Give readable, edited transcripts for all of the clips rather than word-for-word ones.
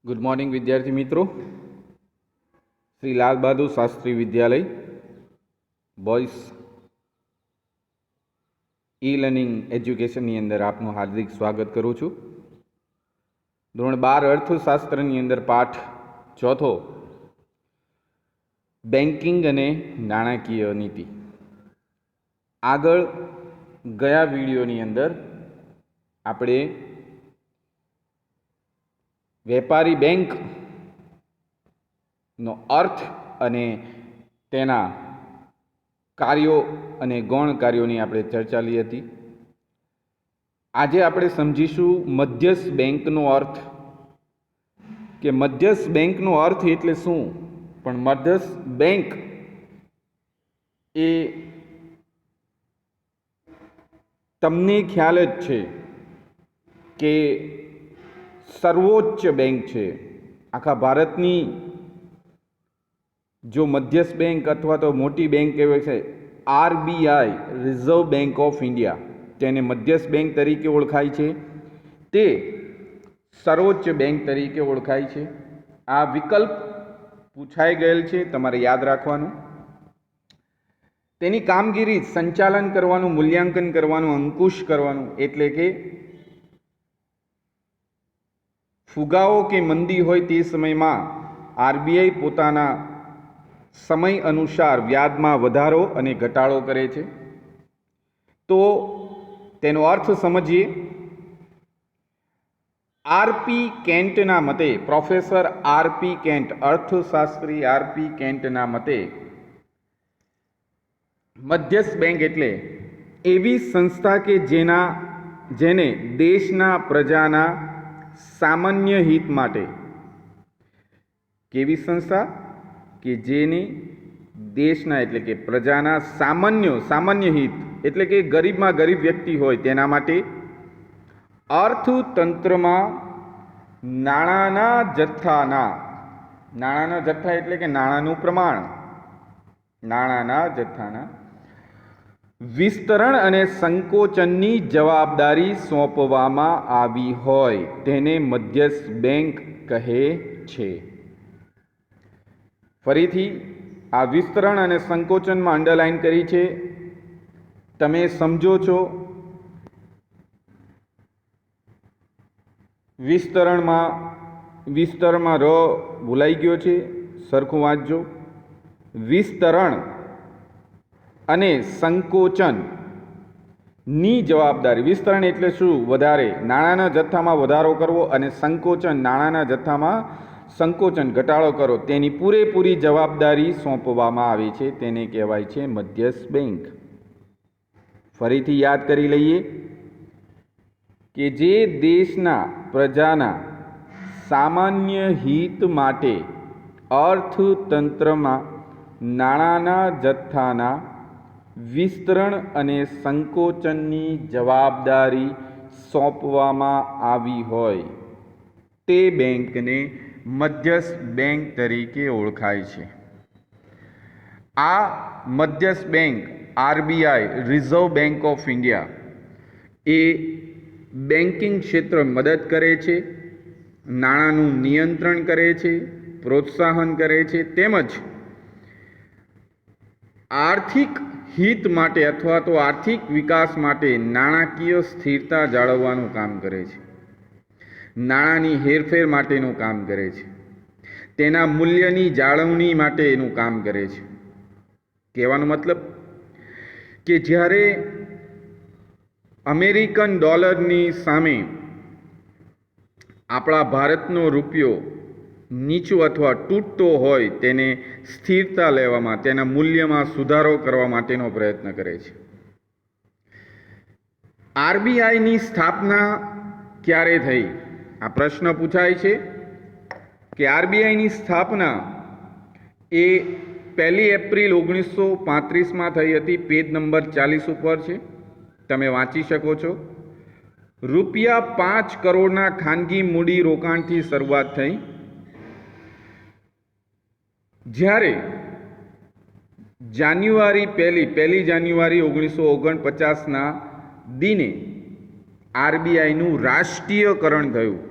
Good morning વિદ્યાર્થી મિત્રો. શ્રી લાલ બહાદુર શાસ્ત્રી વિદ્યાલય boys e learning એજ્યુકેશનની અંદર આપનું હાર્દિક સ્વાગત કરું છું. ધોરણ 12 અર્થશાસ્ત્રની અંદર પાઠ ચોથો બેન્કિંગ અને નાણાકીય નીતિ. આગળ ગયા વિડીયોની અંદર આપણે વેપારી બેંકનો અર્થ અને તેના કાર્યો અને ગૌણ કાર્યોની આપણે ચર્ચા કરી હતી. આજે આપણે સમજીશું મધ્યસ્થ બેંકનો અર્થ, કે મધ્યસ્થ બેંકનો અર્થ એટલે શું. પણ મધ્યસ્થ બેંક એ તમને ખ્યાલ જ છે કે સર્વોચ્ચ બેંક છે. આખા ભારતની જો મધ્યસ્થ બેંક અથવા તો મોટી બેંક કહેવાય છે RBI, reserve bank of India, તેને મધ્યસ્થ બેંક તરીકે ઓળખાય છે. તે સર્વોચ્ચ બેંક તરીકે ઓળખાય છે. આ વિકલ્પ પૂછાઈ ગયેલ છે, તમારે યાદ રાખવાનું. તેની કામગીરી સંચાલન કરવાનું, મૂલ્યાંકન કરવાનું, અંકુશ કરવાનું, એટલે કે ફુગાવો કે મંદી હોય તે સમયમાં આરબીઆઈ પોતાના સમય અનુસાર વ્યાજમાં વધારો અને ઘટાડો કરે છે. તો તેનો અર્થ સમજીએ. આરપી કેન્ટના મતે, પ્રોફેસર આરપી કેન્ટ, અર્થશાસ્ત્રી આરપી કેન્ટના મતે મધ્યસ્થ બેંક એટલે એવી સંસ્થા કે જેને દેશના પ્રજાના સામાન્ય હિત માટે, કેવી સંસ્થા કે જેની દેશના એટલે કે પ્રજાના સામાન્ય હિત એટલે કે ગરીબમાં ગરીબ વ્યક્તિ હોય તેના માટે અર્થતંત્રમાં નાણાંના જથ્થા એટલે કે નાણાંનું પ્રમાણ, નાણાંના જથ્થાના વિસ્તરણ અને સંકોચનની જવાબદારી સોંપવામાં આવી હોય તેને મધ્યસ્થ બેંક કહે છે. ફરીથી આ વિસ્તરણ અને સંકોચનમાં અંડરલાઈન કરી છે, તમે સમજો છો. વિસ્તરણમાં ર ભૂલાઈ ગયો છે, સરખું વાંચજો. વિસ્તરણ અને સંકોચન ની જવાબદારી. વિસ્તરણ એટલે શું? વધારે, નાણાંના જથ્થામાં વધારો કરવો, અને સંકોચન, નાણાંના જથ્થામાં સંકોચન, ઘટાડો કરો, તેની પૂરેપૂરી જવાબદારી સોંપવામાં આવે છે. તેને કહેવાય છે મધ્યસ્થ બેંક. ફરીથી યાદ કરી લઈએ કે જે દેશના પ્રજાના સામાન્ય હિત માટે અર્થતંત્રમાં નાણાંના જથ્થાના વિસ્તરણ અને સંકોચનની જવાબદારી સોંપવામાં આવી હોય તે બેંકને મધ્યસ્થ બેંક તરીકે ઓળખાય છે. આ મધ્યસ્થ bank RBI, reserve bank of India, A banking ક્ષેત્ર મદદ કરે છે, નાણાંનું નિયંત્રણ કરે છે, પ્રોત્સાહન કરે છે, તેમજ આર્થિક હિત માટે અથવા તો આર્થિક વિકાસ માટે નાણાકીય સ્થિરતા જાળવવાનું કામ કરે છે, નાણાંની હેરફેર માટેનું કામ કરે છે, તેના મૂલ્યની જાળવણી માટેનું કામ કરે છે. કહેવાનો મતલબ કે જ્યારે અમેરિકન ડોલરની સામે આપણા ભારતનો રૂપિયો નીચો અથવા તૂટતો હોય તેને સ્થિરતા લેવામાં, તેના મૂલ્યમાં સુધારો કરવા માટેનો પ્રયત્ન કરે છે. આરબીઆઈની સ્થાપના ક્યારે થઈ? આ પ્રશ્ન પૂછાય છે કે આરબીઆઈની સ્થાપના એ 1 એપ્રિલ 1935માં થઈ હતી. પેજ નંબર 40 ઉપર છે, તમે વાંચી શકો છો. ₹5 કરોડના ખાનગી મૂડી રોકાણથી શરૂઆત થઈ. જ્યારે જાન્યુઆરી 1 જાન્યુઆરી 1949ના દિને આરબીઆઈનું રાષ્ટ્રીયકરણ થયું.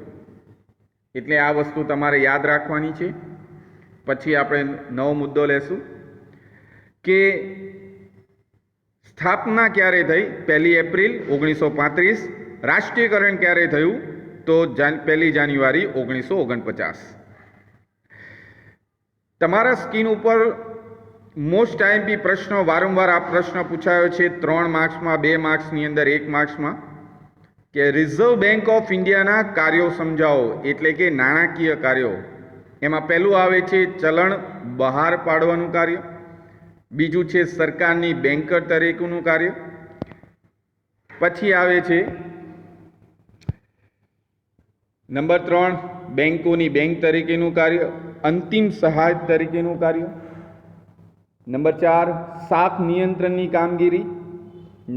એટલે આ વસ્તુ તમારે યાદ રાખવાની છે. પછી આપણે નવો મુદ્દો લેશું કે સ્થાપના ક્યારે થઈ? 1 એપ્રિલ 1935. રાષ્ટ્રીયકરણ ક્યારે થયું? તો 1 જાન્યુઆરી 1949. તમારા સ્ક્રીન ઉપર મોસ્ટ આઈએમપી પ્રશ્નો, વારંવાર આ પ્રશ્ન પૂછાયો છે 3 માર્ક્સમાં, 2 માર્ક્સની અંદર, 1 માર્ક્સમાં, કે રિઝર્વ બેંક ઓફ ઇન્ડિયાના કાર્યો સમજાવો, એટલે કે નાણાકીય કાર્યો. એમાં પહેલું આવે છે ચલણ બહાર પાડવાનું કાર્ય, બીજું છે સરકારની બેન્કર તરીકેનું કાર્ય, પછી આવે છે નંબર 3 બેંકોની બેંક તરીકેનું કાર્ય, અંતિમ સહાય તરીકેનું કાર્ય, નંબર 4 શાખ નિયંત્રણની કામગીરી,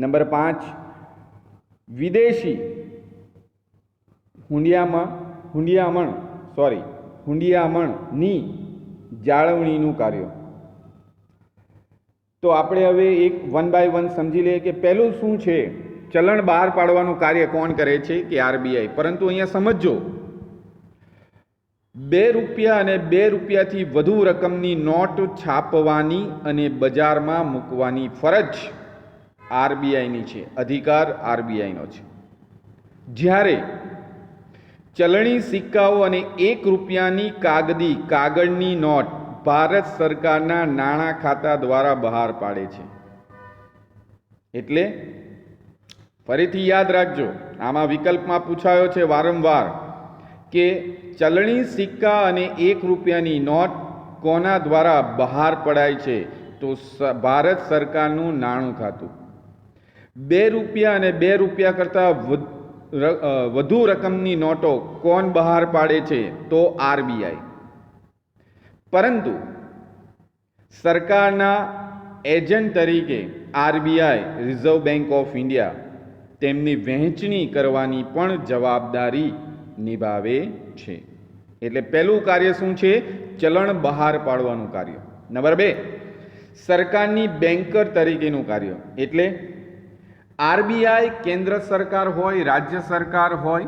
નંબર 5 વિદેશી હુંડિયામણની જાળવણીનું કાર્ય. તો આપણે હવે એક 1 બાય 1 સમજી લઈએ કે પહેલું શું છે. ચલણ બહાર પાડવાનું કાર્ય કોણ કરે છે? કે આરબીઆઈ. પરંતુ અહીંયા સમજો, 2 રૂપિયા અને 2 રૂપિયાથી વધુ રકમની નોટ છાપવાની અને બજારમાં મૂકવાની ફરજ આરબીઆઈની છે, અધિકાર આરબીઆઈનો છે. જ્યારે ચલણી સિક્કાઓ અને 1 રૂપિયાની કાગળની નોટ ભારત સરકારના નાણાં ખાતા દ્વારા બહાર પાડે છે. એટલે ફરીથી યાદ રાખજો, આમાં વિકલ્પમાં પૂછાયો છે વારંવાર કે ચલણી સિક્કા અને 1 રૂપિયાની નોટ કોના દ્વારા બહાર પડાય છે? તો ભારત સરકારનું નાણું ખાતું. 2 રૂપિયા અને 2 રૂપિયા કરતાં વધુ રકમની નોટો કોણ બહાર પાડે છે? તો આરબીઆઈ. પરંતુ સરકારના એજન્ટ તરીકે RBI, reserve bank of India, તેમની વહેંચણી કરવાની પણ જવાબદારી નિભાવે છે. એટલે પહેલું કાર્ય શું છે? ચલણ બહાર પાડવાનું કાર્ય. નંબર 2 સરકારની બેન્કર તરીકેનું કાર્ય. એટલે આરબીઆઈ કેન્દ્ર સરકાર હોય, રાજ્ય સરકાર હોય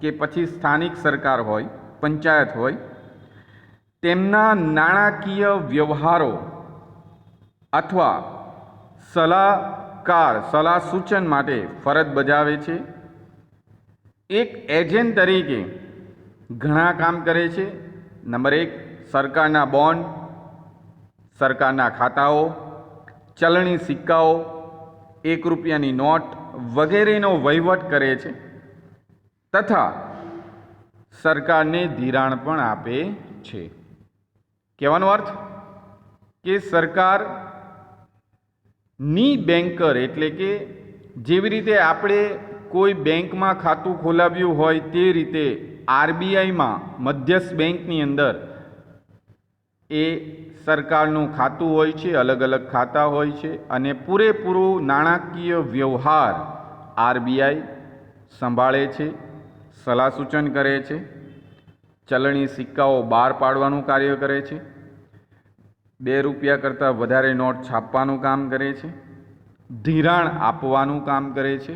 કે પછી સ્થાનિક સરકાર હોય, પંચાયત હોય, તેમના નાણાકીય વ્યવહારો અથવા સલાહ સૂચન માટે ફરજ બજાવે છે. એક એજન્ટ તરીકે ઘણા કામ કરે છે. નંબર 1 સરકારના બોન્ડ, સરકારના ખાતાઓ, ચલણી સિક્કાઓ, 1 રૂપિયાની નોટ વગેરેનો વહીવટ કરે છે તથા સરકારને ધિરાણ પણ આપે છે. કહેવાનો અર્થ કે સરકારની બેન્કર, એટલે કે જેવી રીતે આપણે કોઈ બેંકમાં ખાતું ખોલાવ્યું હોય તે રીતે આરબીઆઈમાં મધ્યસ્થ બેંકની અંદર એ સરકારનું ખાતું હોય છે, અલગ અલગ ખાતા હોય છે અને પૂરેપૂરું નાણાકીય વ્યવહાર આરબીઆઈ સંભાળે છે, સલાહ સૂચન કરે છે, ચલણી સિક્કાઓ બહાર પાડવાનું કાર્ય કરે છે, 2 રૂપિયા કરતાં વધારે નોટ છાપવાનું કામ કરે છે, ધિરાણ આપવાનું કામ કરે છે.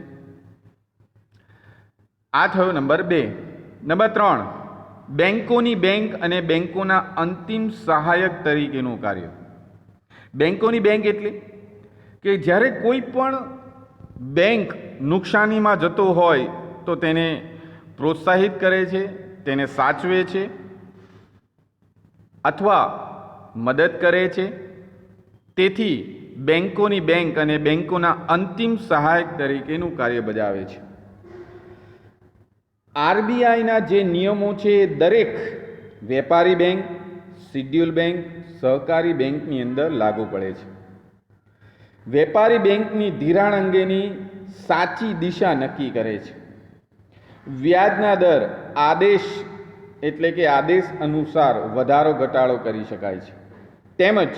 આ થયો નંબર 2. નંબર 3 બેંકોની બેંક અને બેંકોના અંતિમ સહાયક તરીકેનું કાર્ય. બેંકોની બેંક એટલે કે જ્યારે કોઈ પણ બેંક નુકસાનીમાં જતો હોય તો તેને પ્રોત્સાહિત કરે છે, તેને સાચવે છે અથવા મદદ કરે છે. તેથી બેંકોની બેંક અને બેંકોના અંતિમ સહાયક તરીકેનું કાર્ય બજાવે છે. આરબીઆઈના જે નિયમો છે એ દરેક વેપારી બેંક, શિડ્યુલ બેંક, સહકારી બેંકની અંદર લાગુ પડે છે. વેપારી બેંકની ધિરાણ અંગેની સાચી દિશા નક્કી કરે છે. વ્યાજના દર આદેશ એટલે કે આદેશ અનુસાર વધારો ઘટાડો કરી શકાય છે. તેમજ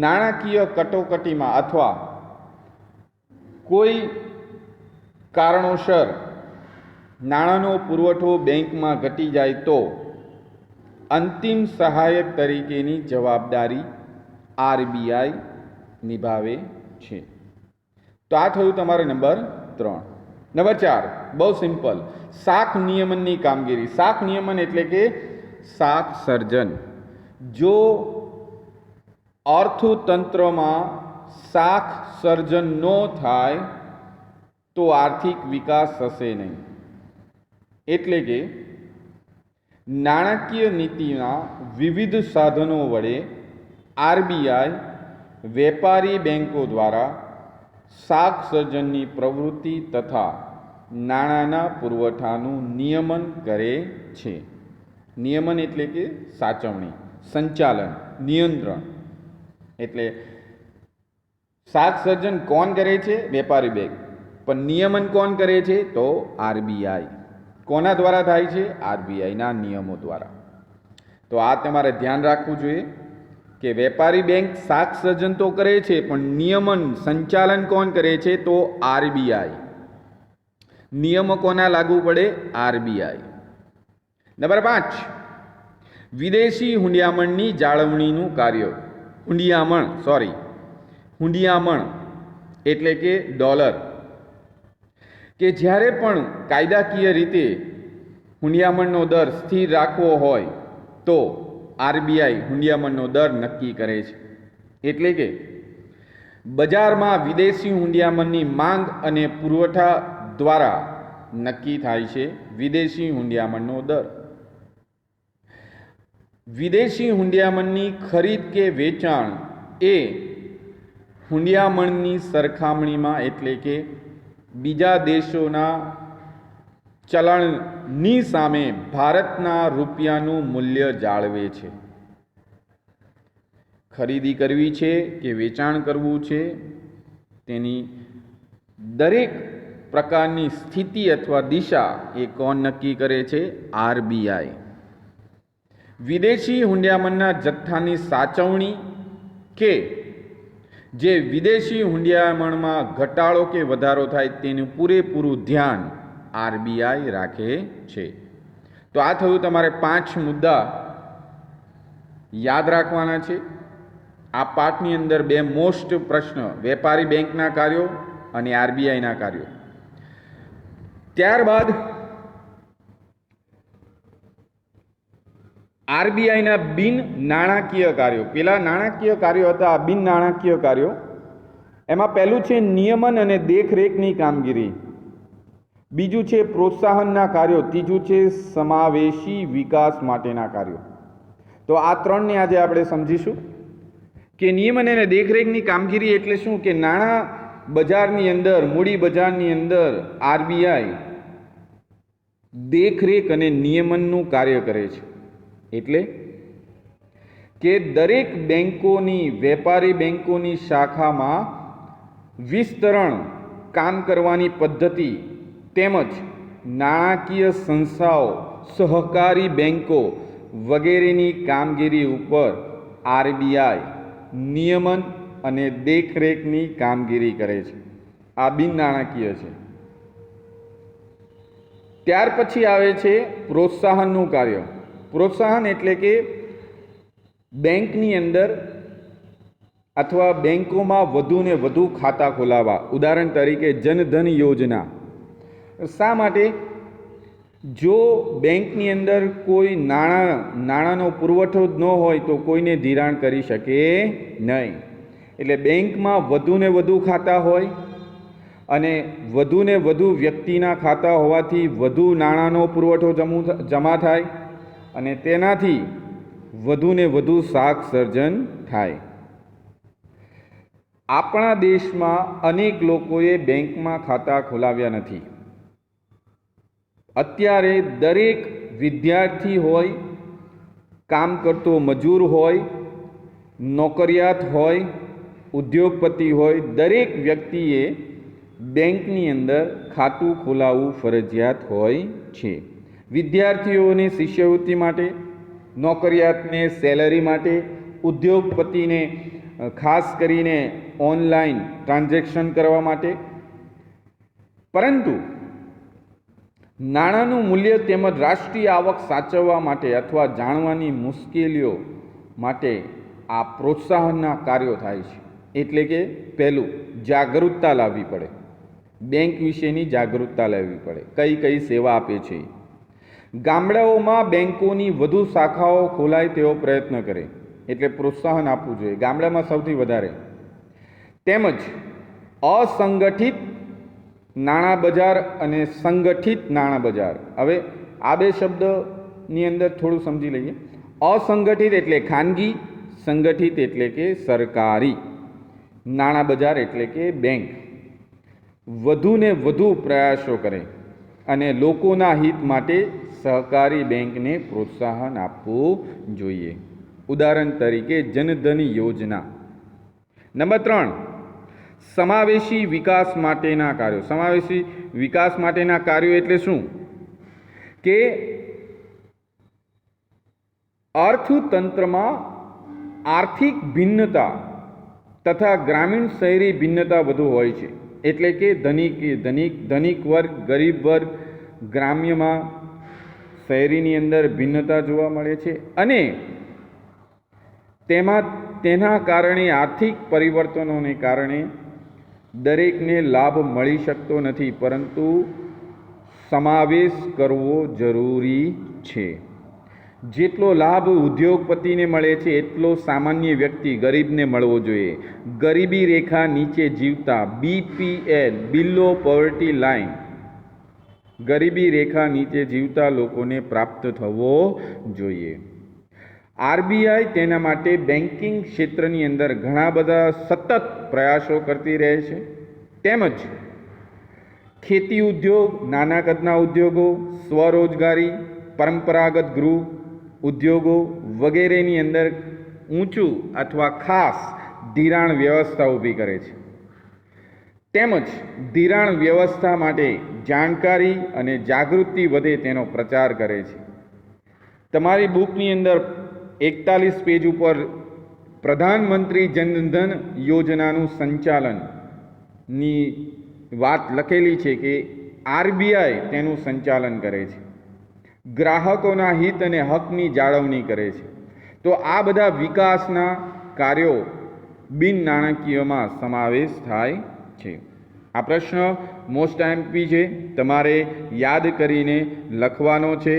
નાણાકીય કટોકટીમાં અથવા કોઈ કારણોસર નાણાંનો પુરવઠો બેંકમાં ઘટી જાય તો અંતિમ સહાયક તરીકેની જવાબદારી આરબીઆઈ નિભાવે છે. તો આ થયું તમારે નંબર 3. નંબર 4 બહુ સિમ્પલ, શાખ નિયમનની કામગીરી. શાખ નિયમન એટલે કે શાખ સર્જન. જો અર્થતંત્રમાં શાખ સર્જન ન થાય તો આર્થિક વિકાસ થશે નહીં. એટલે કે નાણાકીય નીતિના વિવિધ સાધનો વડે આરબીઆઈ વેપારી બેંકો દ્વારા શાખ સર્જનની પ્રવૃત્તિ તથા નાણાંના પુરવઠાનું નિયમન કરે છે. નિયમન એટલે કે સાચવણી, સંચાલન, નિયંત્રણ. એટલે શાખ સર્જન કોણ કરે છે? વેપારી બેંક. પણ નિયમન કોણ કરે છે? તો આરબીઆઈ. કોના દ્વારા થાય છે? આરબીઆઈના નિયમો દ્વારા. તો આ તમારે ધ્યાન રાખવું જોઈએ કે વેપારી બેંક શાખ સર્જન તો કરે છે, પણ નિયમન સંચાલન કોણ કરે છે? તો આરબીઆઈ. નિયમો કોના લાગુ પડે? આરબીઆઈ. નંબર 5, વિદેશી હુંડિયામણની જાળવણીનું કાર્ય. હુંડિયામણ એટલે કે ડોલર. કે જ્યારે પણ કાયદાકીય રીતે હુંડિયામણનો દર સ્થિર રાખવો હોય તો આરબીઆઈ હુંડિયામણનો દર નક્કી કરે છે. એટલે કે બજારમાં વિદેશી હુંડિયામણની માંગ અને પુરવઠા દ્વારા નક્કી થાય છે વિદેશી હુંડિયામણનો દર. વિદેશી હુંડિયામણની ખરીદ કે વેચાણ એ હુંડિયામણની સરખામણીમાં એટલે કે બીજા દેશોના ચલણની સામે ભારતના રૂપિયાનું મૂલ્ય જાળવે છે. ખરીદી કરવી છે કે વેચાણ કરવું છે તેની દરેક પ્રકારની સ્થિતિ અથવા દિશા એ કોણ નક્કી કરે છે? આરબીઆઈ. વિદેશી હુંડિયામણના જથ્થાની સાચવણી કે જે વિદેશી હુંડિયામણમાં ઘટાડો કે વધારો થાય તેનું પૂરેપૂરું ધ્યાન આરબીઆઈ રાખે છે. તો આ થયું તમારે 5 મુદ્દા યાદ રાખવાના છે. આ પાઠની અંદર 2 મોસ્ટ પ્રશ્ન, વેપારી બેંકના કાર્યો અને આરબીઆઈના કાર્યો. ત્યારબાદ આરબીઆઈના બિન નાણાકીય કાર્યો. પેલા નાણાકીય કાર્યો હતા, બિન નાણાકીય કાર્યો. એમાં પહેલું છે નિયમન અને દેખરેખની કામગીરી, બીજું છે પ્રોત્સાહનના કાર્યો, ત્રીજું છે સમાવેશી વિકાસ માટેના કાર્યો. તો આ 3ને આજે આપણે સમજીશું કે નિયમન અને દેખરેખની કામગીરી એટલે શું? કે નાણાં બજારની અંદર, મૂડી બજારની અંદર આરબીઆઈ દેખરેખ અને નિયમનનું કાર્ય કરે છે. એટલે કે દરેક બેંકોની, વેપારી બેંકોની શાખામાં વિસ્તરણ, કામ કરવાની પદ્ધતિ તેમજ નાણાકીય સંસ્થાઓ, સહકારી બેંકો વગેરેની કામગીરી ઉપર આરબીઆઈ નિયમન અને દેખરેખની કામગીરી કરે છે. આ બિન નાણાકીય છે. ત્યાર પછી આવે છે પ્રોત્સાહનનું કાર્ય. પ્રોત્સાહન એટલે કે બેંકની અંદર અથવા બેંકોમાં વધુને વધુ ખાતા ખોલાવવા. ઉદાહરણ તરીકે જનધન યોજના. શા માટે? જો બેંકની અંદર કોઈ નાણાંનો પુરવઠો જ ન હોય તો કોઈને ધિરાણ કરી શકે નહીં. એટલે બેંકમાં વધુને વધુ ખાતા હોય અને વધુને વધુ વ્યક્તિના ખાતા હોવાથી વધુ નાણાંનો પુરવઠો જમા થાય અને તેનાથી વધુને વધુ શાખ સર્જન થાય. આપણા દેશમાં અનેક લોકોએ બેંકમાં ખાતા ખોલાવ્યા નથી. અત્યારે દરેક વિદ્યાર્થી હોય, કામ કરતો મજૂર હોય, નોકરિયાત હોય, ઉદ્યોગપતિ હોય, દરેક વ્યક્તિએ બેંકની અંદર ખાતું ખોલાવવું ફરજિયાત હોય છે. વિદ્યાર્થીઓને શિષ્યવૃત્તિ માટે, નોકરિયાતને સેલરી માટે, ઉદ્યોગપતિને ખાસ કરીને ઓનલાઈન ટ્રાન્ઝેક્શન કરવા માટે. પરંતુ નાણાંનું મૂલ્ય તેમજ રાષ્ટ્રીય આવક સાચવવા માટે અથવા જાણવાની મુશ્કેલીઓ માટે આ પ્રોત્સાહનના કાર્યો થાય છે. એટલે કે પહેલું, જાગૃતતા લાવવી પડે. બેંક વિશેની જાગૃતતા લેવી પડે, કઈ કઈ સેવા આપે છે. ગામડાઓમાં બેંકોની વધુ શાખાઓ ખોલાય તેવો પ્રયત્ન કરે, એટલે પ્રોત્સાહન આપવું જોઈએ ગામડામાં સૌથી વધારે. તેમજ અસંગઠિત નાણાં બજાર અને સંગઠિત નાણાં બજાર. હવે આ બે શબ્દની અંદર થોડું સમજી લઈએ. અસંગઠિત એટલે ખાનગી, સંગઠિત એટલે કે સરકારી. નાણાં બજાર એટલે કે બેંક વધુને વધુ પ્રયાસો કરે અને લોકોના હિત માટે સહકારી બેંકને પ્રોત્સાહન આપવું જોઈએ. ઉદાહરણ તરીકે જનધન યોજના. નંબર 3, સમાવેશી વિકાસ માટેના કાર્યો. સમાવેશી વિકાસ માટેના કાર્યો એટલે શું? કે અર્થતંત્રમાં આર્થિક ભિન્નતા તથા ગ્રામીણ શહેરી ભિન્નતા વધુ હોય છે. એટલે કે ધનિક વર્ગ, ગરીબ વર્ગ, ગ્રામ્યમાં, શહેરીની અંદર ભિન્નતા જોવા મળે છે અને તેના કારણે આર્થિક પરિવર્તનોને કારણે દરેકને લાભ મળી શકતો નથી, પરંતુ સમાવેશ કરવો જરૂરી છે. જેટલો લાભ ઉદ્યોગપતિને મળે છે એટલો સામાન્ય વ્યક્તિ ગરીબને મળવો જોઈએ. ગરીબી રેખા નીચે જીવતા BPL, બિલો પોવર્ટી લાઇન, ગરીબી રેખા નીચે જીવતા લોકોને પ્રાપ્ત થવો જોઈએ. RBI તેના માટે બેન્કિંગ ક્ષેત્રની અંદર ઘણા બધા સતત પ્રયાસો કરતી રહે છે. તેમજ ખેતી ઉદ્યોગ, નાના કદના ઉદ્યોગો, સ્વરોજગારી, પરંપરાગત ગૃહ ઉદ્યોગો વગેરેની અંદર ઊંચું અથવા ખાસ ધિરાણ વ્યવસ્થા ઊભી કરે છે. તેમજ ધિરાણ વ્યવસ્થા માટે જાણકારી અને જાગૃતિ વધે તેનો પ્રચાર કરે છે. તમારી બુકની અંદર 41 પેજ ઉપર પ્રધાનમંત્રી જનધન યોજનાનું સંચાલનની વાત લખેલી છે કે RBI તેનું સંચાલન કરે છે, ગ્રાહકોના હિત અને હકની જાળવણી કરે છે. તો આ બધા વિકાસના કાર્યો બિન નાણાકીયમાં સમાવેશ થાય છે. આ પ્રશ્ન મોસ્ટ MP છે, તમારે યાદ કરીને લખવાનો છે.